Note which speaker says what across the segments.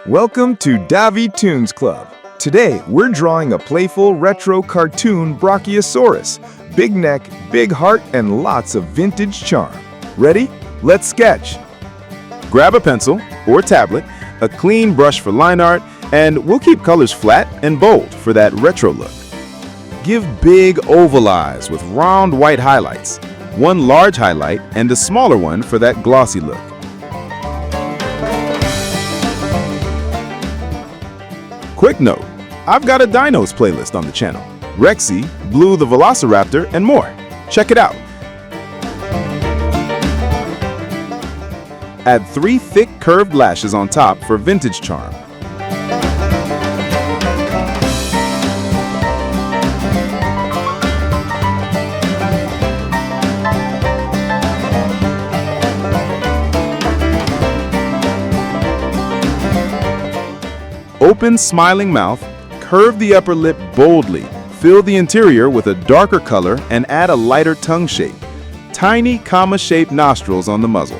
Speaker 1: Welcome to Davi Toons Club. Today, we're drawing a playful retro cartoon Brachiosaurus. Big neck, big heart, and lots of vintage charm. Ready? Let's sketch.
Speaker 2: Grab a pencil or tablet, a clean brush for line art, and we'll keep colors flat and bold for that retro look. Give big oval eyes with round white highlights, one large highlight and a smaller one for that glossy look. Quick note, I've got a Dinos playlist on the channel. Rexy, Blue the Velociraptor, and more. Check it out. Add 3 thick curved lashes on top for vintage charm. Open smiling mouth, curve the upper lip boldly, fill the interior with a darker color and add a lighter tongue shape. Tiny comma-shaped nostrils on the muzzle.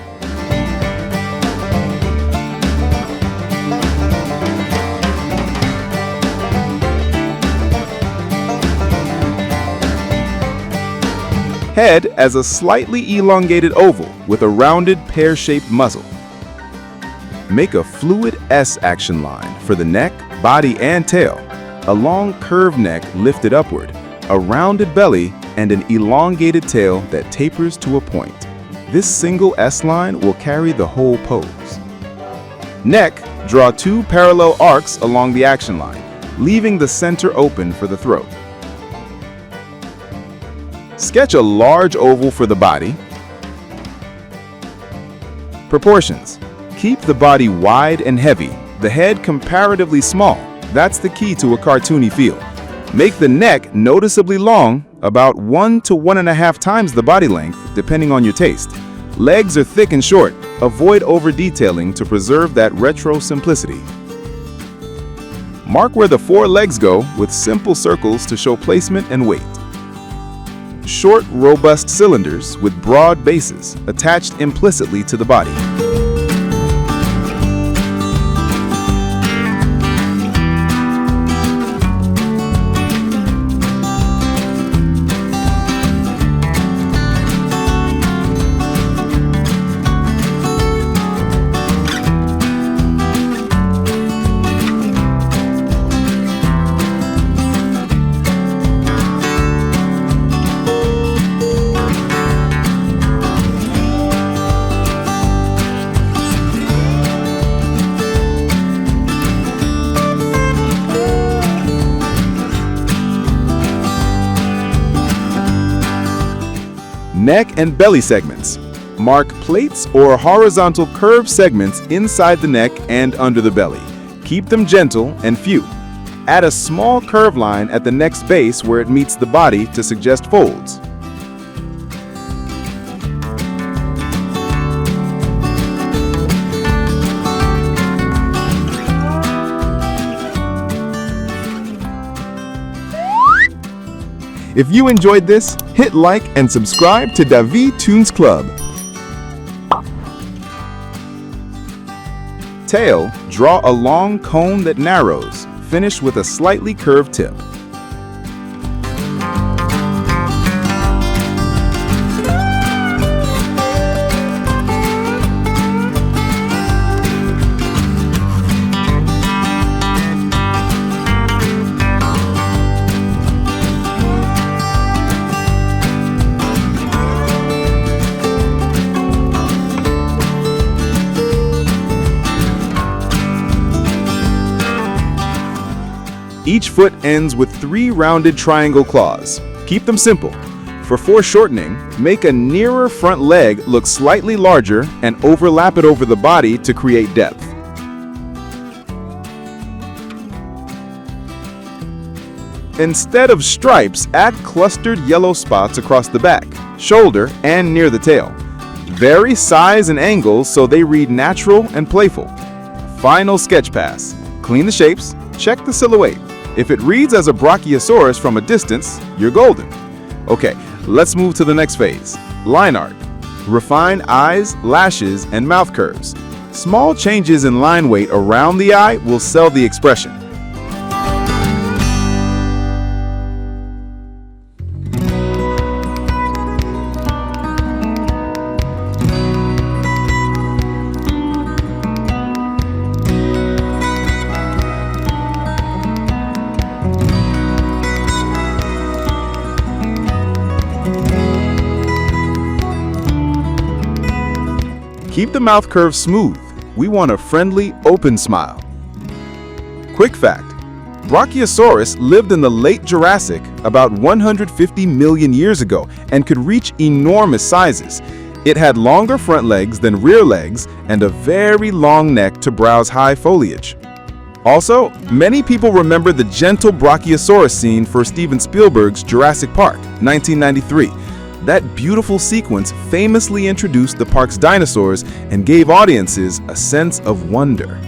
Speaker 2: Head as a slightly elongated oval with a rounded pear-shaped muzzle. Make a fluid S action line for the neck, body, and tail. A long curved neck lifted upward, a rounded belly, and an elongated tail that tapers to a point. This single S line will carry the whole pose. Neck, draw 2 parallel arcs along the action line, leaving the center open for the throat. Sketch a large oval for the body. Proportions. Keep the body wide and heavy, the head comparatively small. That's the key to a cartoony feel. Make the neck noticeably long, about 1 to 1.5 times the body length, depending on your taste. Legs are thick and short. Avoid over-detailing to preserve that retro simplicity. Mark where the 4 legs go with simple circles to show placement and weight. Short, robust cylinders with broad bases attached implicitly to the body. Neck and belly segments. Mark plates or horizontal curved segments inside the neck and under the belly. Keep them gentle and few. Add a small curve line at the neck's base where it meets the body to suggest folds.
Speaker 1: If you enjoyed this, hit like and subscribe to Davi Toons Club.
Speaker 2: Tail, draw a long cone that narrows, finish with a slightly curved tip. Each foot ends with 3 rounded triangle claws. Keep them simple. For foreshortening, make a nearer front leg look slightly larger and overlap it over the body to create depth. Instead of stripes, add clustered yellow spots across the back, shoulder, and near the tail. Vary size and angles so they read natural and playful. Final sketch pass. Clean the shapes, check the silhouette. If it reads as a Brachiosaurus from a distance, you're golden. Okay, let's move to the next phase. Line art. Refine eyes, lashes, and mouth curves. Small changes in line weight around the eye will sell the expression. Keep the mouth curve smooth. We want a friendly, open smile. Quick fact: Brachiosaurus lived in the late Jurassic about 150 million years ago and could reach enormous sizes. It had longer front legs than rear legs and a very long neck to browse high foliage. Also, many people remember the gentle Brachiosaurus scene for Steven Spielberg's Jurassic Park, 1993. That beautiful sequence famously introduced the park's dinosaurs and gave audiences a sense of wonder.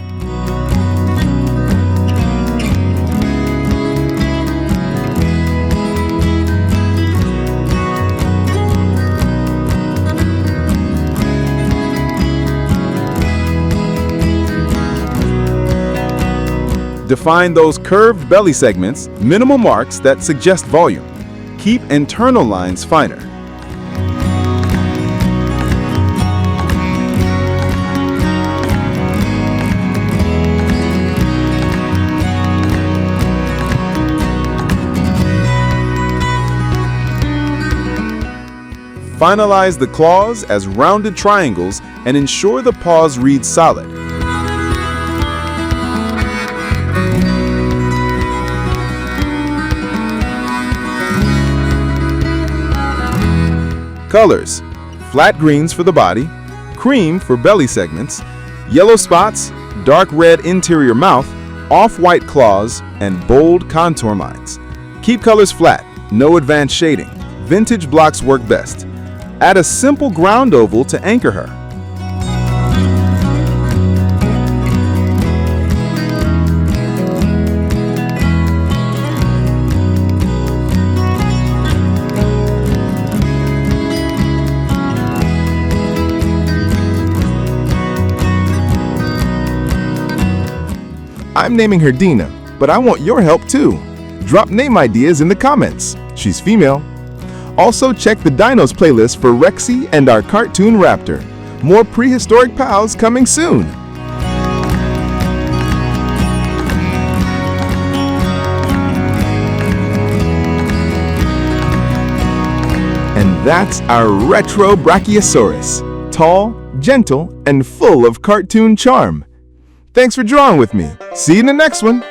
Speaker 2: Define those curved belly segments, minimal marks that suggest volume. Keep internal lines finer. Finalize the claws as rounded triangles and ensure the paws read solid. Colors: flat greens for the body, cream for belly segments, yellow spots, dark red interior mouth, off-white claws, and bold contour lines. Keep colors flat, no advanced shading. Vintage blocks work best. Add a simple ground oval to anchor her.
Speaker 1: I'm naming her Dina, but I want your help too. Drop name ideas in the comments. She's female. Also check the Dinos playlist for Rexy and our cartoon raptor. More prehistoric pals coming soon. And that's our retro Brachiosaurus. Tall, gentle, and full of cartoon charm. Thanks for drawing with me. See you in the next one.